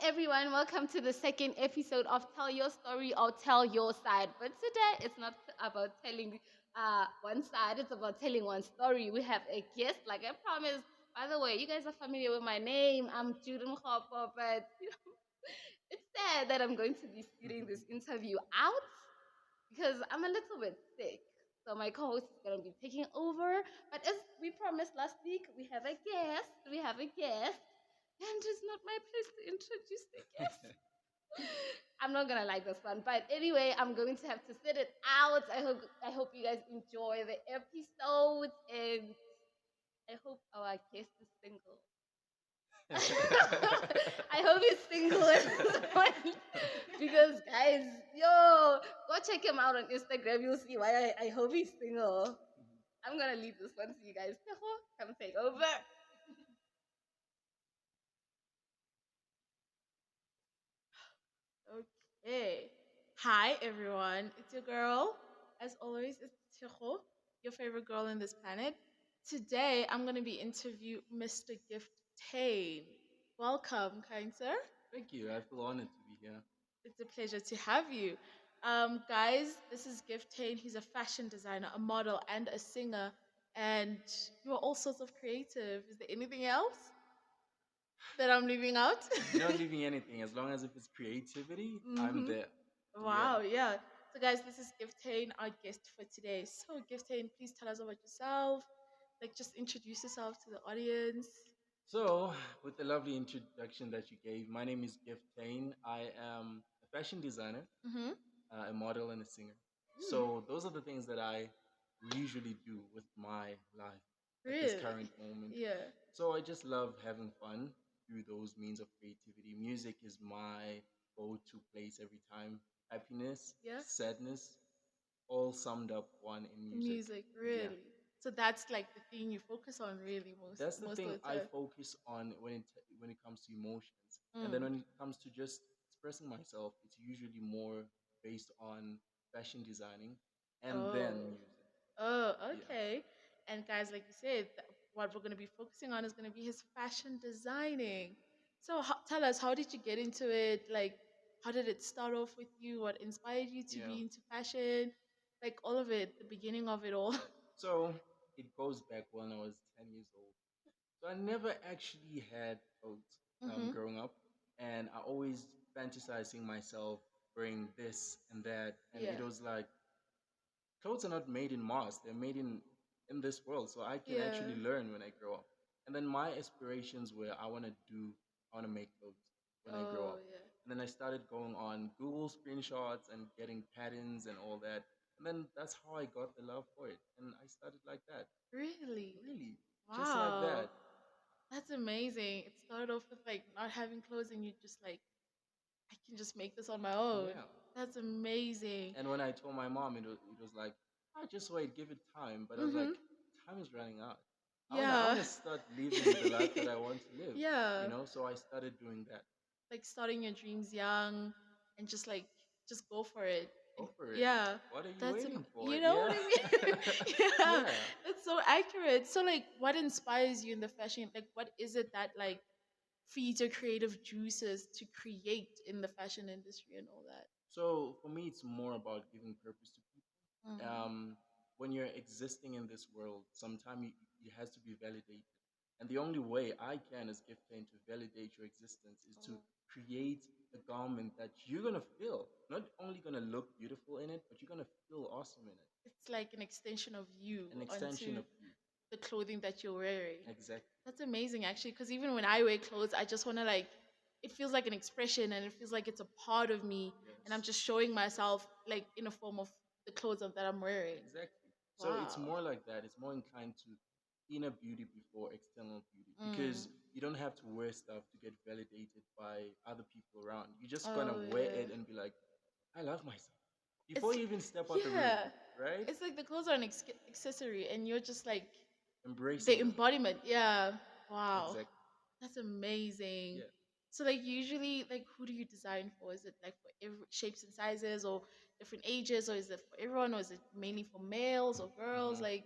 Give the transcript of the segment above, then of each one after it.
everyone, welcome to the second episode of Tell Your Story or Tell Your Side. But today it's not about telling one side, it's about telling one story. We have a guest, like I promised. By the way, you guys are familiar with my name. I'm Juden Hopper, but it's sad that I'm going to be sitting this interview out because I'm a little bit sick. So my co-host is going to be taking over. But as we promised last week, we have a guest. We have a guest. And it's not my place to introduce the guest. I'm not gonna like this one, but anyway, I'm going to have to sit it out. I hope you guys enjoy the episode, and I hope our guest is single. I hope he's single at this point. Because guys, yo, go check him out on Instagram. You'll see why I hope he's single. I'm gonna leave this one to you guys. Come take over. Okay. Hi, everyone. It's your girl. As always, it's Tiro, your favorite girl on this planet. Today, I'm going to be interview Mr. Gift Tane. Welcome, kind sir. Thank you. I feel honored to be here. It's a pleasure to have you. Guys, this is Gift Tane. He's a fashion designer, a model, and a singer. And you are all sorts of creative. Is there anything else that I'm leaving out? You're not leaving anything. As long as if it's creativity, I'm Mhm. there. Wow, yeah. So, guys, this is Giftane, our guest for today. So, Giftane, please tell us about yourself. Like, just introduce yourself to the audience. So, with the lovely introduction that you gave, my name is Gift Tane. I am a fashion designer, Mm-hmm. a model, and a singer. Mm, So, those are the things that I usually do with my life at this really? current moment. Yeah. So, I just love having fun through those means of creativity. Music is my go to place every time. Happiness, Yeah. sadness, all summed up one in music. Music, Yeah. really. So that's like the thing you focus on, really, That's the most of thing the I time. focus on when it comes to emotions, and then Mm. when it comes to just expressing myself, it's usually more based on fashion designing, and then Oh. music. Oh, Yeah. okay. And guys, like you said, what we're going to be focusing on is going to be his fashion designing. So tell us, how did you get into it? Like, how did it start off with you? What inspired you to Yeah. be into fashion? Like all of it, the beginning of it all. So it goes back when I was 10 years old. So I never actually had clothes Mm-hmm. growing up, and I always fantasized seeing myself wearing this and that, and Yeah. it was like clothes are not made in Mars; they're made in this world. So I can Yeah. actually learn when I grow up. And then my aspirations were I want to make clothes when I grow Oh, up. yeah. And then I started going on Google screenshots and getting patterns and all that. And then that's how I got the love for it. And I started like that. Really? Really, just like Wow. that. That's amazing. It started off with like not having clothes and you just like, I can just make this on my own. Yeah. That's amazing. And when I told my mom, it was like, just wait, give it time. But I was like, Mm-hmm. time is running out. I Yeah. wanna start living the life that I want to live. Yeah. So I started doing that. Like starting your dreams young and just like just go for it. Go for it. Yeah. What are you That's waiting for? you know what Yeah. I mean? Yeah. Yeah. That's so accurate. So like what inspires you in the fashion? Like what is it that like feeds your creative juices to create in the fashion industry and all that? So for me, it's more about giving purpose to people. Mm. When you're existing in this world, sometimes it has to be validated. And the only way I can, as Giftain, to validate your existence is to Oh. create a garment that you're gonna feel. Not only gonna look beautiful in it, but you're gonna feel awesome in it. It's like an extension of you An extension onto of you. the clothing that you're wearing. Exactly. That's amazing, actually, because even when I wear clothes, I just want to like, it feels like an expression and it feels like it's a part of me, and I'm Yes. just showing myself like in a form of the clothes that I'm wearing. Exactly. So it's Wow. more like that. It's more inclined to inner beauty before external beauty Mm. because you don't have to wear stuff to get validated by other people around. You're just gonna Oh wear yeah. it and be like, I love myself before It's you even step out the room, yeah. right? It's like the clothes are an accessory, and you're just like the Embracing them. embodiment. Yeah. Wow. Exactly. That's amazing. Yeah. So like usually like who do you design for? Is it like for every shapes and sizes or different ages, or is it for everyone, or is it mainly for males or girls? hmm Like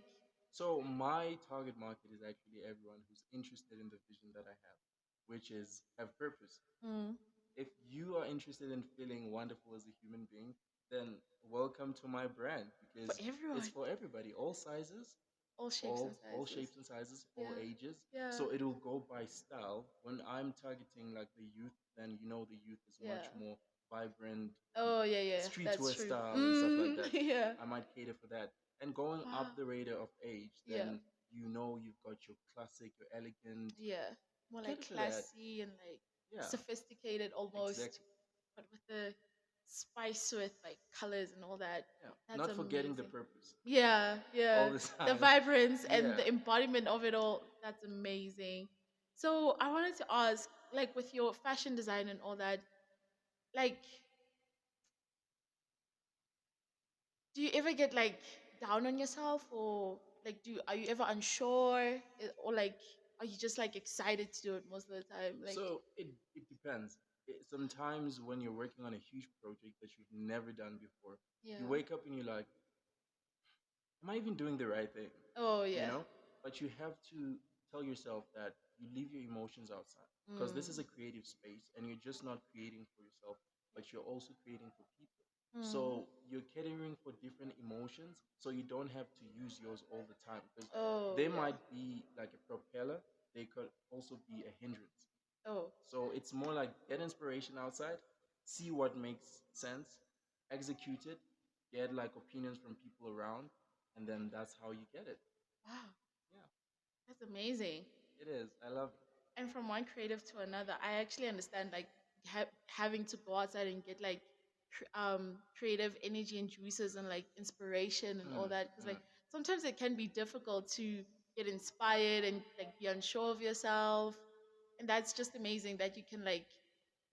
So my target market is actually everyone who's interested in the vision that I have, which is have purpose. mm, if you are interested in feeling wonderful as a human being, then welcome to my brand For because it's everyone, for everybody, all sizes, all shapes and all sizes. shapes and sizes, all Yeah, ages. yeah, So it'll go by style. When I'm targeting like the youth, then you know the youth is much yeah. more vibrant, Oh yeah, yeah, that's streetwear true. style and stuff like that. Yeah. I might cater for that. And going Wow. up the radar of age, Yeah, then you know you've got your classic, your elegant. yeah. More like Cater for that. classy and like Yeah, sophisticated almost, exactly. but with the spice with like colors and all that. Yeah, That's not forgetting the amazing. purpose Yeah, all yeah. the The time. vibrance and Yeah. the embodiment of it all. That's amazing. So I wanted to ask, like with your fashion design and all that, like, do you ever get like down on yourself, or like, are you ever unsure, or like, are you just like excited to do it most of the time? Like, So it depends. Sometimes when you're working on a huge project that you've never done before, yeah. you wake up and you're like, am I even doing the right thing? Oh You yeah. know? But you have to tell yourself that you leave your emotions outside because this is Mm. a creative space and you're just not creating for yourself, but you're also creating for people. Mm. So you're catering for different emotions, so you don't have to use yours all the time because Oh they yeah. might be like a propeller, they could also be a hindrance. Oh. So it's more like get inspiration outside, see what makes sense, execute it, get like opinions from people around, and then that's how you get it. Wow. Yeah, That's amazing. it is. I love it. And from one creative to another, I actually understand like having to go outside and get like creative energy and juices and like inspiration and all Mm, that, because mm. like sometimes it can be difficult to get inspired and like be unsure of yourself, and that's just amazing that you can like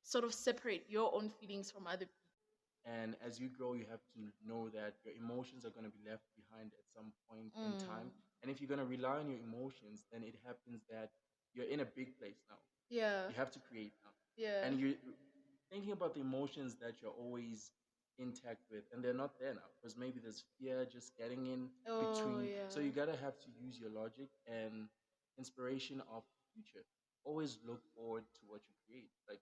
sort of separate your own feelings from other people. And as you grow, you have to know that your emotions are going to be left behind at some point in time. Mm. And if you're going to rely on your emotions, then it happens that you're in a big place now. Yeah, You have to create now. yeah. And you're thinking about the emotions that you're always intact with, and they're not there now because maybe there's fear just getting in Oh between. So yeah. you gotta have to use your logic and inspiration of the future. Always look forward to what you create. Like,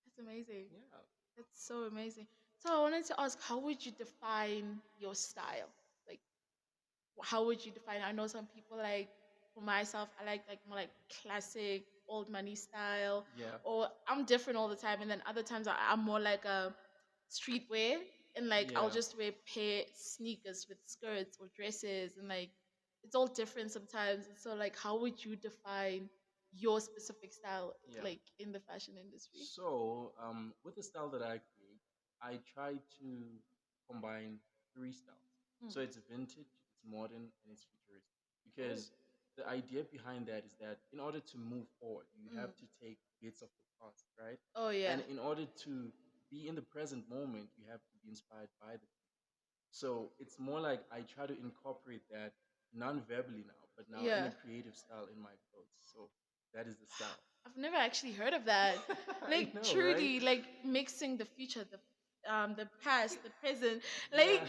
That's amazing. yeah. That's so amazing. So I wanted to ask, how would you define your style? Like, how would you define? I know some people like, for myself, I like more like classic old money style, Yeah. or I'm different all the time. And then other times I'm more like a streetwear, and like I'll Yeah. just wear pair sneakers with skirts or dresses, and like it's all different sometimes. And so like, how would you define your specific style, Yeah. like in the fashion industry? So, with the style that I create, I try to combine three styles. Hmm. So it's vintage, it's modern, and it's futuristic. Oh. Because the idea behind that is that in order to move forward, you Mm. have to take bits of the past, right? Oh yeah. And in order to be in the present moment, you have to be inspired by the. So it's more like I try to incorporate that non-verbally now, but now in Yeah. a creative style in my clothes. So that is the style. I've never actually heard of that. I Like know, right? truly, like mixing the future, the past, the present. Yeah. Like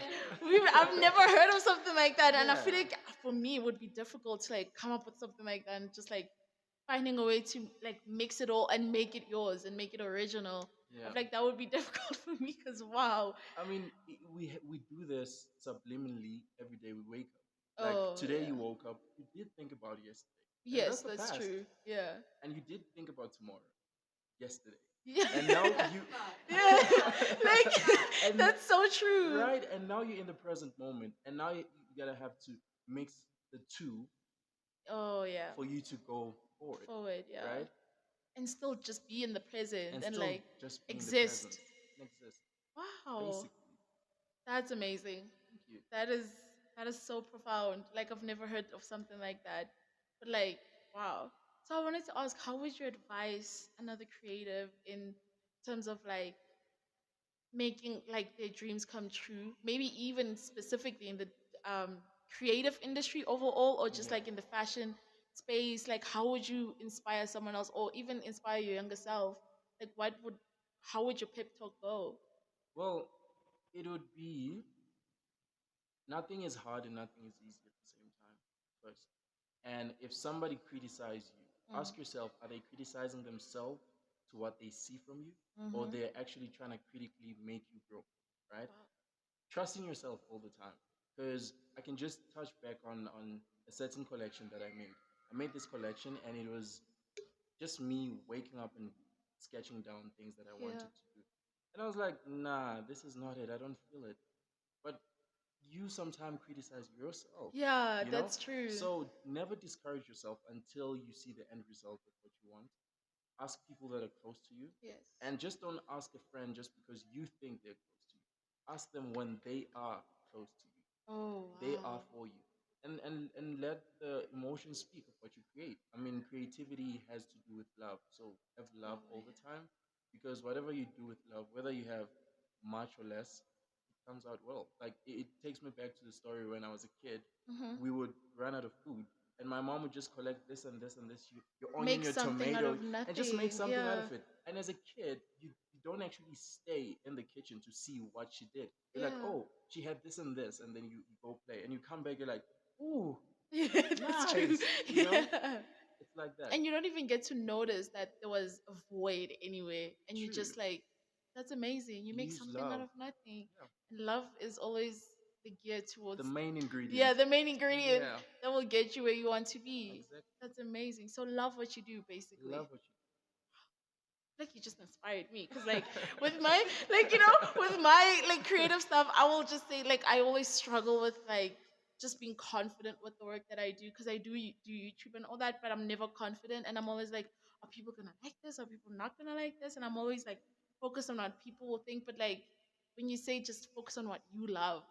I've never heard of something like that, and I Yeah. feel like for me it would be difficult to like come up with something like that, and just like finding a way to like mix it all and make it yours and make it original. I Yeah. feel like that would be difficult for me, because wow. I mean, we do this subliminally every day we wake up. Like Oh today you yeah. woke up, you did think about yesterday. And Yes, that's the that's past. true. Yeah. And you did think about tomorrow, yesterday. Yeah. And now you Yeah. Like and that's so true. right, and now you're in the present moment. And now you gotta have to mix the two Oh yeah. for you to go forward, Forward, yeah. right? And still just be in the present And and still like just be in the present exist. and exist. Wow. Basically. That's amazing. Thank you. That is that is so profound. Like I've never heard of something like that. But like, wow. So I wanted to ask, how would you advise another creative in terms of like making like their dreams come true? Maybe even specifically in the um, creative industry overall, or just Yeah. like in the fashion space. Like, how would you inspire someone else, or even inspire your younger self? Like, how would your pep talk go? Well, it would be nothing is hard and nothing is easy at the same time, first. And if somebody criticizes you, Mm. ask yourself, are they criticizing themselves to what they see from you, or Mhm. they're actually trying to critically make you grow, right? Wow. Trusting yourself all the time. Because I can just touch back on a certain collection that I made. I made this collection, and it was just me waking up and sketching down things that I Yeah. wanted to do. And I was like, nah, this is not it. I don't feel it. But you sometimes criticize yourself, Yeah, you know? that's true. So never discourage yourself until you see the end result of what you want. Ask people that are close to you. Yes. And just don't ask a friend just because you think they're close to you. Ask them when they are close to you. Oh, They are wow. for you. And let the emotions speak of what you create. I mean, creativity has to do with love. So have Oh, love all the yeah. time, because whatever you do with love, whether you have much or less, it comes out well. Like it takes me back to the story when I was a kid. Mhm. We would run out of food, and my mom would just collect this and this and this, your onion, Make your something out tomato, of and just make nothing. something out Yeah. of it. And as a kid, you don't actually stay in the kitchen to see what she did. You're like, Yeah. oh, she had this and this, and then you go play, and you come back, you're like, ooh, Yeah, that's true. nice, Yeah. it's like that. And you don't even get to notice that there was a void anyway. And you True. just like, that's amazing. You You make use something out love. of nothing. Yeah. And love is always the gear The towards, main ingredient. yeah, the main ingredient Yeah, that will get you where you want to be. exactly. That's amazing. So love what you do, Love basically. what Like you just inspired me because like you with my like with my like creative stuff I will just say like I always struggle with like just being confident with the work that I do because I do YouTube and all that, but I'm never confident and I'm always like, are people gonna like this, are people not gonna like this, and I'm always like focused on what people will think. But like when you say just focus on what you love,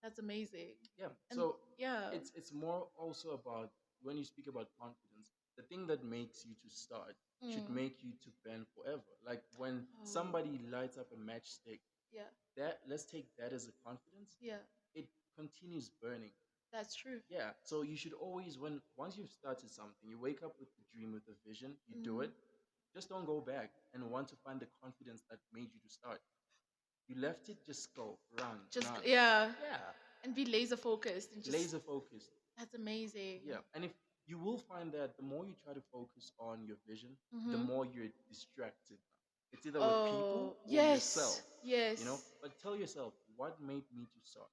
that's amazing. Yeah. And So yeah. it's more also about, when you speak about confidence, the thing that makes you to start should Mm. make you to bend forever. Like when Oh, somebody lights up a matchstick, yeah, that, let's take that as a confidence. yeah, It continues burning. that's true. Yeah. So you should always, when once you've started something, you wake up with the dream, with the vision, you do Mm. it. Just don't go back and want to find the confidence that made you to start. You left it, just go, Just run. yeah, Yeah. and be laser focused and just Laser focused. that's amazing. Yeah. And if you will find that the more you try to focus on your vision, the Mm-hmm. more you're distracted. It's either with people Oh or yes, yourself, you know? yes. But tell yourself, what made me to start?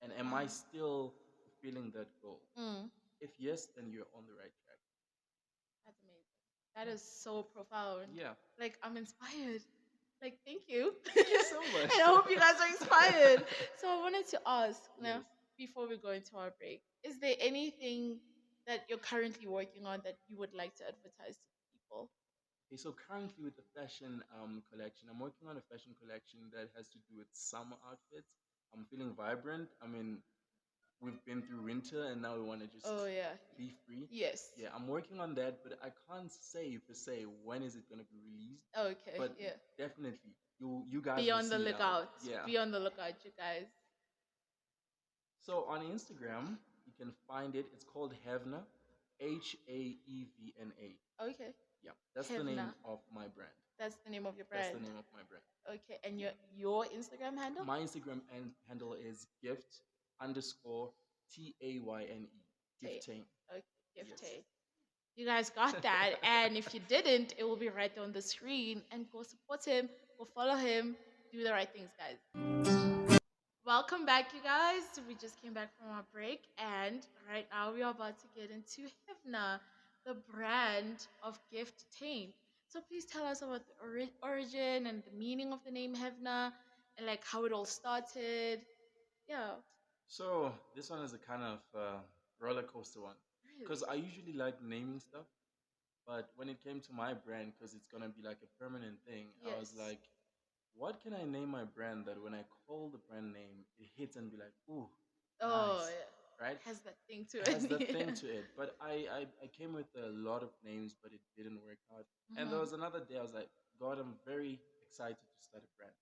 And am I Wow. still feeling that goal? Mm, If yes, then you're on the right track. that's amazing. That Yeah. is so profound. Yeah. Like I'm inspired. Like thank you, Thank you so much. and I hope you guys are inspired. So I wanted to ask now Yes. before we go into our break, is there anything that you're currently working on that you would like to advertise to people? Okay, so currently with the fashion collection, I'm working on a fashion collection that has to do with summer outfits. I'm feeling vibrant. I mean, we've been through winter and now we want to just Oh yeah. be free. Yes. Yeah, I'm working on that, but I can't say per se when is it going to be released. Okay. But Yeah. definitely, you guys Be will on the see it out. lookout. Yeah. Be on the lookout, you guys. So on Instagram, you can find it. It's called Havna, Haevna. Okay. Yeah, that's the name Hevna. of my brand. That's the name of your That's the brand. name of my brand. Okay. And Yeah. your Instagram handle? My Instagram handle is gift underscore TAYNE. Tay. Gifting. Okay. Gift Yes. Tay. You guys got that. And if you didn't, it will be right on the screen. And go support him. Go follow him. Do the right things, guys. Welcome back, you guys. We just came back from our break, and right now we are about to get into Hivna, the brand of gift taint. So please tell us about the origin and the meaning of the name Hivna, and like how it all started. Yeah, So this one is a kind of roller coaster one, because really. I usually like naming stuff, but when it came to my brand, because it's gonna be like a permanent thing, I was Yes. like, what can I name my brand that when I call the brand name, it hits and be like, ooh, Oh, nice, yeah. right? Has that thing to Has the it. thing to it. But I came with a lot of names, but it didn't work out. And there Hmm. was another day I was like, God, I'm very excited to start a brand,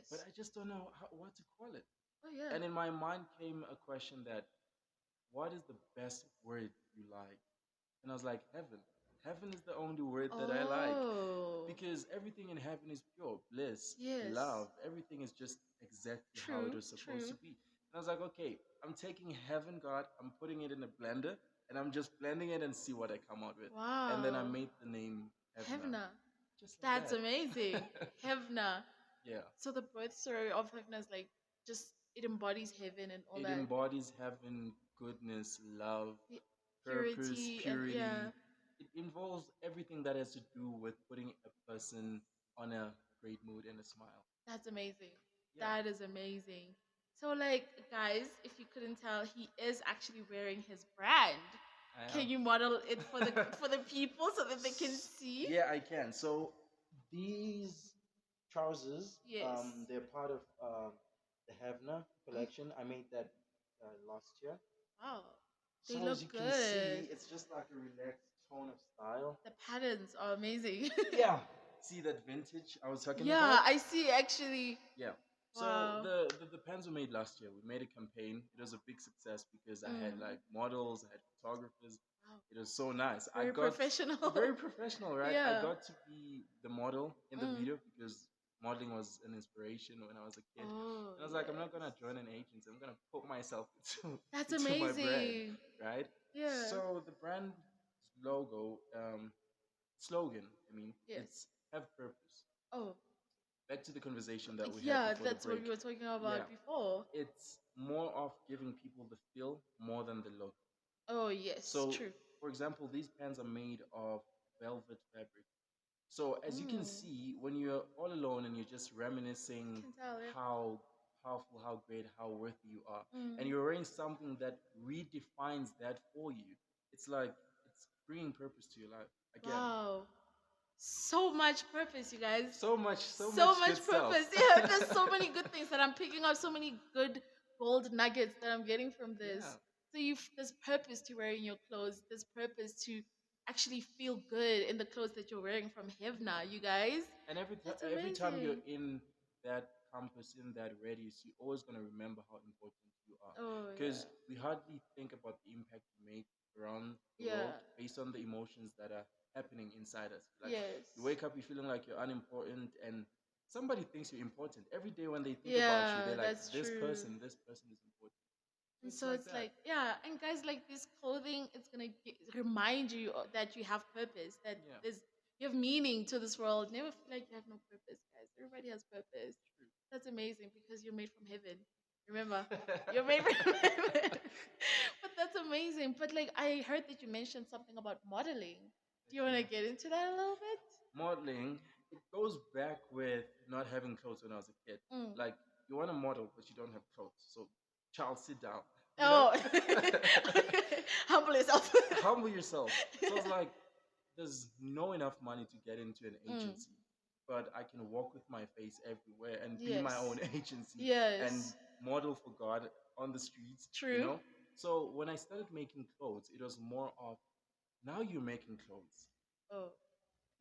but Yes. I just don't know what to call it. Oh yeah. And in my mind came a question that, what is the best word you like? And I was like, heaven. Heaven is the only word that I like, Oh. because everything in heaven is pure bliss, Yes. love. Everything is just exactly how it True. was supposed True. to be. And I was like, okay, I'm taking heaven, God, I'm putting it in a blender, and I'm just blending it and see what I come out with. And then I Wow. made the name Hevna, Hevna. just like That's amazing. that. Hevna. Yeah, So the birth story of Hevna is like just it embodies heaven and all it that. embodies heaven, goodness, love, The purpose, purity and yeah, purity. It involves everything that has to do with putting a person on a great mood and a smile. that's amazing. Yeah, That is amazing. So like guys, if you couldn't tell, he is actually wearing his brand. I Can am. you model it for the people so that they can see? Yeah, I can. So these trousers, Yes. they're part of the Havna collection. I made that last year. Wow. They So as look you can good. see, it's just like a relaxed tone of style. The patterns are amazing. Yeah. See that vintage I was talking Yeah, about? I see actually. Yeah. So Wow. the pens were made last year. We made a campaign. It was a big success because I had Mm. like models, I had photographers. Wow. It was so nice. I Very got professional. very professional, right? I Yeah. got to be the model in the Mm. video because modeling was an inspiration when I was a kid. Oh, And I was like, I'm not yes. gonna join an agency. I'm gonna put myself into That's into my brand, amazing. right? Yeah. So the brand logo, slogan, I mean, Yes. it's have purpose. Oh, Back to the conversation that we had yeah, before the that's what break. we were talking Yeah, about before. it's more of giving people the feel more than the look. Oh, yes, So, true. for example, these pants are made of velvet fabric. So, as you can Mm. see, when you're all alone and you're just reminiscing Can tell, yeah. how powerful, how great, how worthy you are, and Mm. you're wearing something that redefines that for you, it's like it's bringing purpose to your life again. Wow. So much purpose, you guys. So So much much good stuff. purpose. Yeah, there's so many good things that I'm picking up, so many good gold nuggets that I'm getting from Yeah. this. So there's purpose to wearing your clothes. There's purpose to actually feel good in the clothes that you're wearing from Hevna, you guys. And That's every time you're amazing. in that campus, in that radius, you're always going to remember how important you are. Oh Because yeah. we hardly think about the impact we make around the Yeah. world based on the emotions that are happening inside us. Like, you Yes. wake up, you're feeling like you're unimportant, and somebody thinks you're important. Every day when they think about you, Yeah, they're like, that's true. this person is important. So And it's so like it's that. like, yeah, and guys, like this clothing, it's gonna remind you that you have purpose, that Yeah. there's you have meaning to this world. Never feel like you have no purpose, guys. Everybody has purpose. That's amazing because you're made from heaven. Remember, you're made from heaven. But that's amazing. But like, I heard that you mentioned something about modeling. Do you want to Okay. get into that a little bit? Modeling, it goes back with not having clothes when I was a kid. Mm. Like, you want to model, but you don't have clothes. So, child, sit down. You know? Oh, humble yourself. Humble yourself. So it's like, there's no enough money to get into an Mm. agency, but I can walk with my face everywhere and be my Yes. own agency and Yes. model for God on the streets, you True. know? So when I started making clothes, it was more of now you're making clothes. Oh.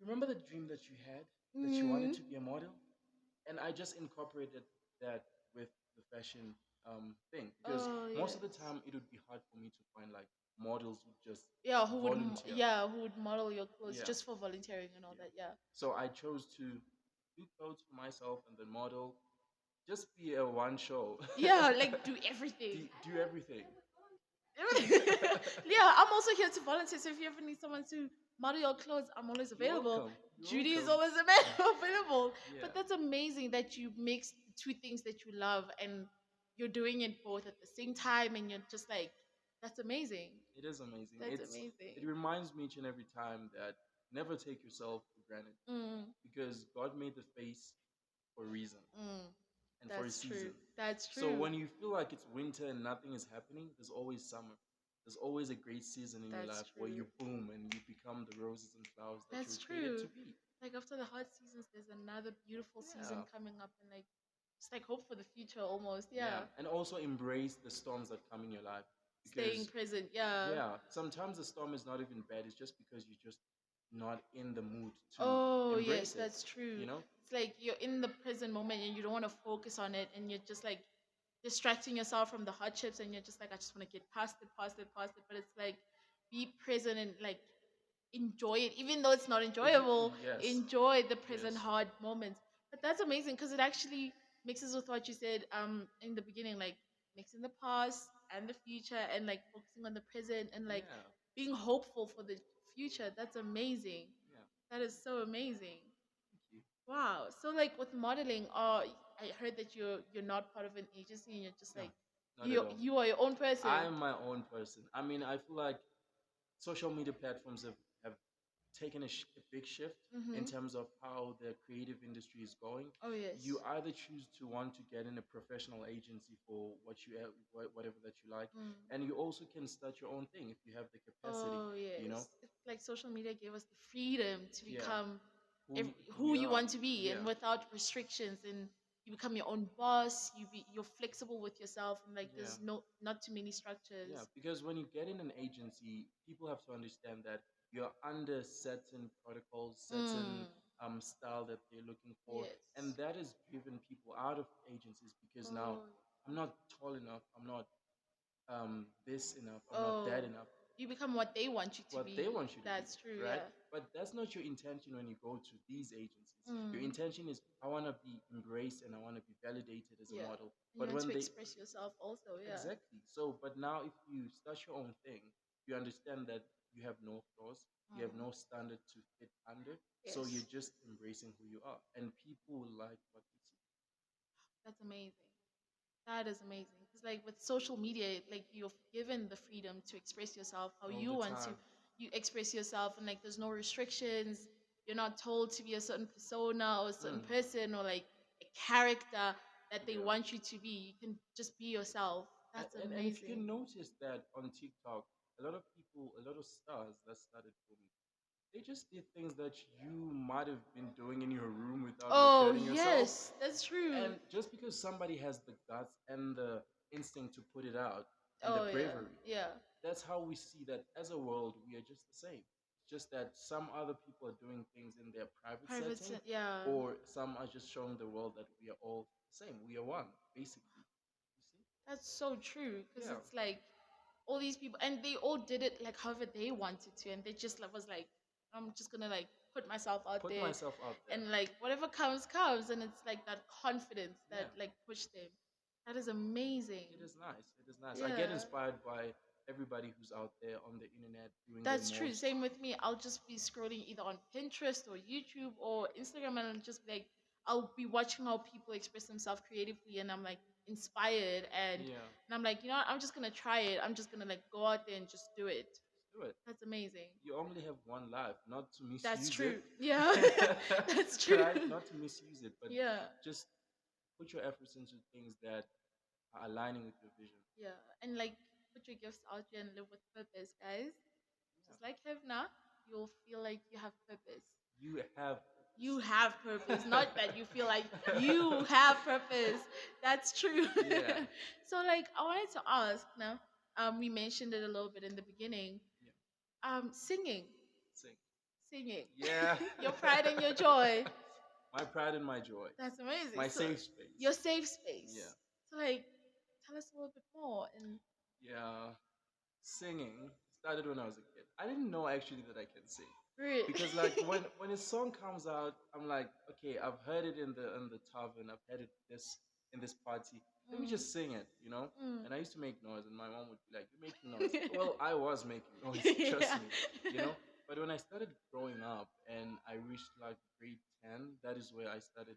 Remember the dream that you had that you wanted Mm. to be a model? And I just incorporated that with the fashion thing because Oh most of yes. the time it would be hard for me to find like models who just Yeah, volunteer. who would model your clothes Yeah, just for volunteering and all yeah. that. Yeah. So I chose to do clothes for myself and then model. Just be a one show. Yeah, like do everything. Do everything. Yeah, I'm also here to volunteer. So if you ever need someone to model your clothes, I'm always You're available. welcome. You're Judy is welcome. always available. Yeah. But that's amazing that you mix the two things that you love and you're doing it both at the same time and you're just like, that's amazing. It is amazing. That's It amazing. reminds me each and every time that never take yourself for granted Mm, because God made the face for a reason mm, and for a that's true. season. That's So true. when you feel like it's winter and nothing is happening, there's always summer. There's always a great season in your That's life where true. you boom and you become the roses and flowers that you That's were created to true. be. Like after the hot seasons, there's another beautiful season Yeah. coming up, and like just like hope for the future almost. Yeah. Yeah, And also embrace the storms that come in your life. staying Because present. Yeah. yeah, sometimes the storm is not even bad. It's just because you're just not in the mood to Oh yes, embrace it. that's true. You know? It's like you're in the present moment and you don't want to focus on it, and you're just like distracting yourself from the hardships, and you're just like, I just want to get past it, past it, past it. But it's like be present and like enjoy it, even though it's not enjoyable. Yes. Enjoy the present Yes. hard moments. But that's amazing because it actually mixes with what you said in the beginning, like mixing the past and the future, and like focusing on the present and like Yeah. being hopeful for the future. That's amazing. Yeah. That is so amazing. Thank you. Wow. So like with modeling, I heard that you're not part of an agency and you're just No, like not at all. you are your own person. I'm my own person. I mean, I feel like social media platforms have taken a big shift in Mhm. terms of how the creative industry is going. Oh yes. You either choose to want to get in a professional agency for whatever that you like, Mm. and you also can start your own thing if you have the capacity. Oh You know, yes. It's like social media gave us the freedom to yeah, become who who we you are. want to be Yeah, and without restrictions, and you become your own boss, you're flexible with yourself, and like yeah. there's not too many Yeah, structures. because when you get in an agency, people have to understand that you're under certain protocols, certain Mm. style that they're looking for, and Yes. that has driven people out of agencies because now Oh. I'm not tall enough, I'm not this enough, I'm not Oh. that enough. You become what they want you to What they be. want you to be, That's true, right? yeah. But that's not your intention when you go to these agencies. Your Mm. intention is I want to be embraced and I want to be validated as a Yeah. model. And you But want when to they express yourself also, yeah. exactly. So, but now if you start your own thing, you understand that you have no flaws, you have Mm. no standard to fit under. So Yes. you're just embracing who you are, and people will like what they see That's amazing. That is amazing. Because like with social media, like you're given the freedom to express yourself how all you the want to. time. You express yourself, and like there's no restrictions. You're not told to be a certain persona or a certain Mm, person or like a character that they yeah. want you to be. You can just be yourself. That's And if you amazing. can notice that on TikTok, a lot of people, a lot of stars that started booming, they just did things that you might have been doing in your room without Oh recording yourself. yes, that's true. And just because somebody has the guts and the instinct to put it out and the Oh yeah, bravery, yeah. that's how we see that as a world we are just the same. It's just that some other people are doing things in their private setting, Yeah. or some are just showing the world that we are all the same. We are one, basically. You That's so true see? because Yeah. it's like all these people and they all did it like however they wanted to, and they just like, was like, I'm just gonna like put myself out Put there, myself out there. and like whatever comes, and it's like that confidence Yeah. that like pushed them. That is amazing. It is nice. It is nice. I get Yeah. inspired by everybody who's out there on the internet doing their That's true. most. Same with me. I'll just be scrolling either on Pinterest or YouTube or Instagram, and I'll just be like, I'll be watching how people express themselves creatively, and I'm like inspired, Yeah. and I'm like, you know what? I'm just gonna try it. I'm just gonna like go out there and just do it. Just do it. That's amazing. You only have one life, not to That's misuse it. true. Yeah, that's true. Right? Not to misuse it, but Yeah, just put your efforts into things that are aligning with your vision. yeah, and like put your gifts out there and live with purpose, guys. Yeah. Just like Hevna, you'll feel like you have purpose. You have You purpose. have purpose, not that you feel like you have purpose. That's true. Yeah. So like I wanted to ask now, we mentioned it a little bit in the beginning. Yeah. Singing. Sing. Singing. Yeah. Your pride and your joy. My pride and my joy. That's amazing. My So safe space. your safe space. Yeah. So like tell us a little bit more and Yeah. Singing started when I was a kid. I didn't know actually that I can sing. really. Because like when a song comes out, I'm like, okay, I've heard it in the tavern, I've heard it this in this party. Let me Mm, just sing it, you know. mm. And I used to make noise, and my mom would be like, "You're making noise." Well, I was making noise, trust Yeah. me, you know. But when I started growing up and I reached like grade 10, that is where I started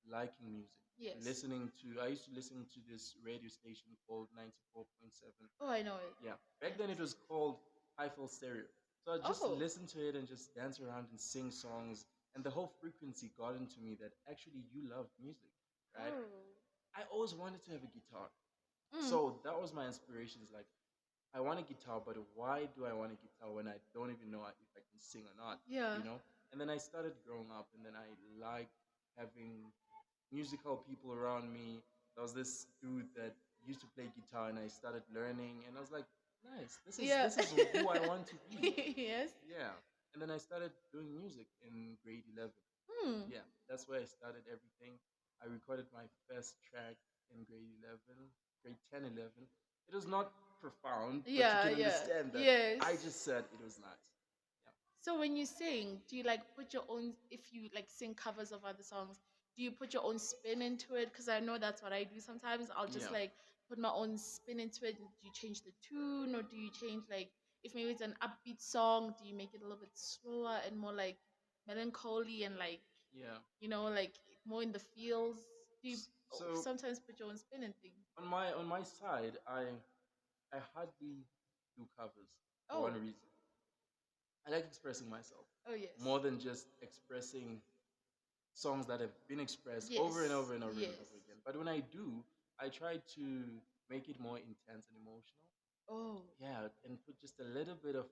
liking music. Yes. Listening to, I used to listen to this radio station called 94.7. Oh, I know it. Yeah, back then it was called Eiffel Stereo. So I just Oh. listen to it and just dance around and sing songs. And the whole frequency got into me that actually you love music, right? Oh. I always wanted to have a guitar. Mm. So that was my inspiration. Is like, I want a guitar, but why do I want a guitar when I don't even know if I can sing or not, Yeah. you know? And then I started growing up, and then I liked having musical people around me. There was this dude that used to play guitar, and I started learning, and I was like, nice. Yeah. This is who I want to be. Yes. Yeah. And then I started doing music in grade 11. Hmm. Yeah, that's where I started everything. I recorded my first track in grade 11, grade 10, 11. It was not profound, but you Yeah, can yeah. understand that Yes. I just said it was nice. Yeah. So when you sing, do you like put your own, if you like sing covers of other songs, do you put your own spin into it? Because I know that's what I do sometimes. I'll just Yeah. like put my own spin into it. Do you change the tune, or do you change like if maybe it's an upbeat song, do you make it a little bit slower and more like melancholy and like Yeah. like more in the feels? Do you So sometimes put your own spin in things? on my side, I hardly do covers for Oh, one reason. I like expressing myself oh yes, more than just expressing songs that have been expressed yes, over and over and over and yes. over again. But when I do, I try to make it more intense and emotional. Oh, Yeah, and put just a little bit of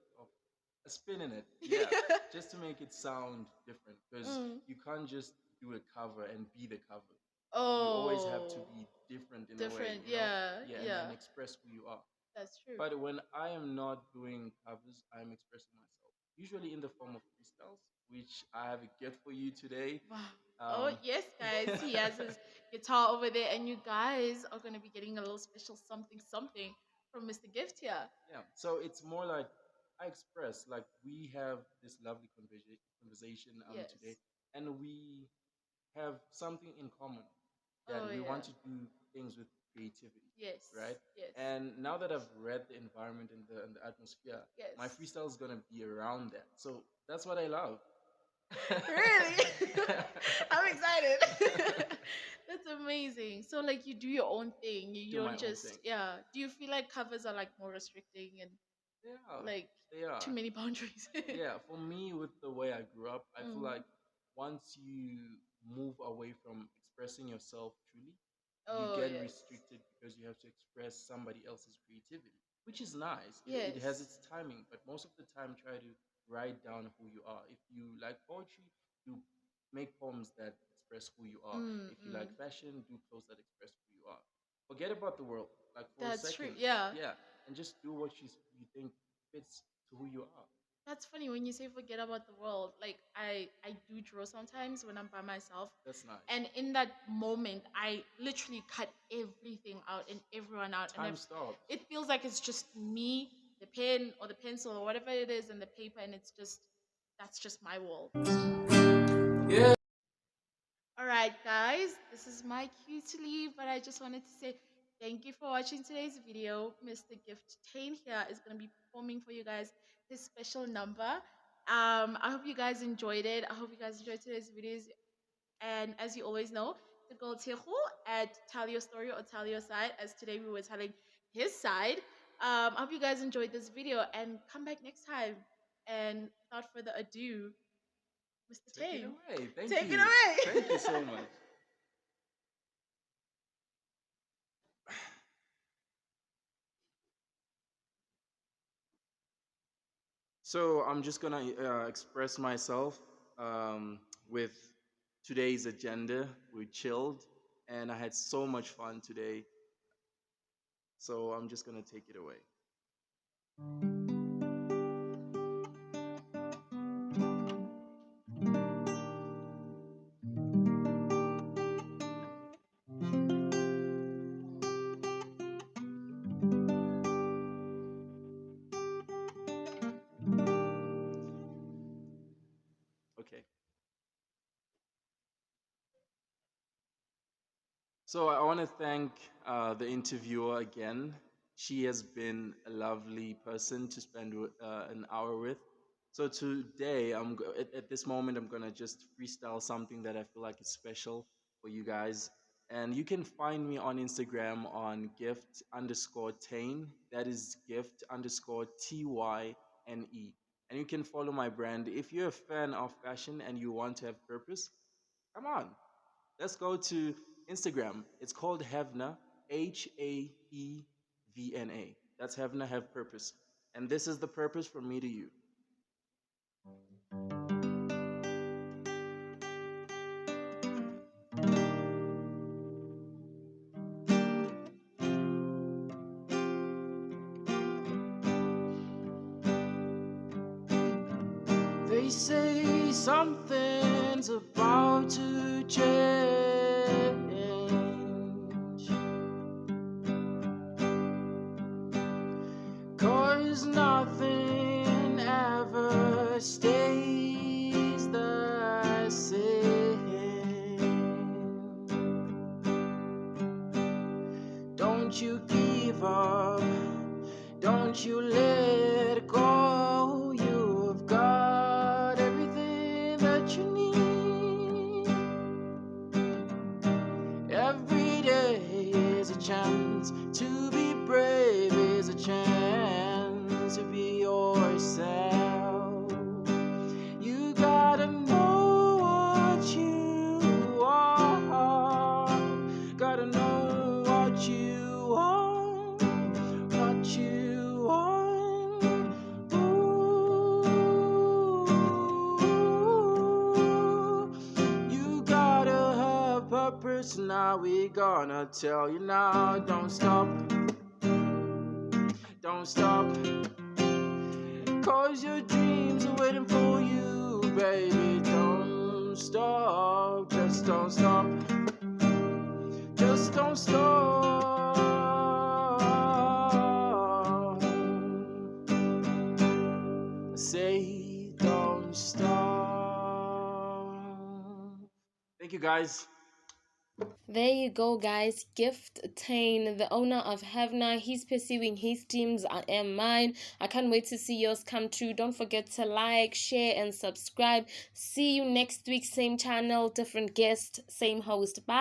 a spin in it. Yeah, just to make it sound different because mm. you can't just do a cover and be the cover. You always have to Oh, be different in a way, different. you know? Yeah, Yeah, yeah. and express who you are. That's true. But when I am not doing covers, I'm expressing myself, usually in the form of freestyles, which I have a gift for you today. Wow. Oh, Um, yes, guys. He has his guitar over there, and you guys are going to be getting a little special something something from Mr. Gift here. yeah, so it's more like I express, like we have this lovely conversation Yes. today, and we have something in common that Oh, we yeah. want to do things with creativity, Yes. right? Yes. And now that I've read the environment and the atmosphere, my Yes. freestyle is gonna be around that. So that's what I love. Really? I'm excited. That's amazing. So, like, you do your own thing. You Do my don't own thing. just, yeah. Do you feel like covers are like more restricting and Yeah, like they are. too many boundaries? Yeah, for me, with the way I grew up, I feel Mm. like once you move away from expressing yourself truly, you Oh, get yes. restricted because you have to express somebody else's creativity, which is nice. It has Yes. its timing, but most of the time, try to write down who you are. If you like poetry, do make poems that express who you are. Mm, If you mm. like fashion, do clothes that express who you are. Forget about the world, like for a That's true. second, Yeah. yeah, and just do what you think fits to who you are. That's funny when you say forget about the world. Like I do draw sometimes when I'm by myself. That's nice. And in that moment, I literally cut everything out and everyone out, and Time stops. it feels like it's just me, the pen or the pencil or whatever it is, and the paper, and it's just that's just my world. Yeah. All right, guys, this is my cue to leave, but I just wanted to say thank you for watching today's video. Mr. Gift Tane here is going to be performing for you guys this special number. I hope you guys enjoyed it. I hope you guys enjoyed today's videos. And as you always know, the girl Tejo at Tell Your Story or Tell Your Side, as today we were telling his side. I hope you guys enjoyed this video and come back next time. And without further ado, Mr. Take it Tane, away. Thank take it you. away. Thank you so much. So I'm just gonna express myself with today's agenda. We chilled, and I had so much fun today. So I'm just gonna take it away. Okay. So I want to thank the interviewer again. She has been a lovely person to spend an hour with. So today, at this moment, I'm gonna just freestyle something that I feel like is special for you guys. And you can find me on Instagram on gift underscore tane. That is gift underscore tyne. And you can follow my brand. If you're a fan of fashion and you want to have purpose, come on, let's go to Instagram. It's called Hevna, Haevna. That's Hevna, have purpose. And this is the purpose from me to you. They say something's about to change. 'Cause nothing ever stays the same. Don't you give up, don't you let go. You've got everything that purpose, now we gonna tell you now. Don't stop, don't stop. Cause your dreams are waiting for you, baby. Don't stop, just don't stop. Just don't stop. Say don't stop. Thank you guys. There you go, guys. Gift Tane, the owner of Havna, he's pursuing his dreams. I am mine. I can't wait to see yours come true. Don't forget to like, share, and subscribe. See you next week. Same channel, different guest, same host. Bye.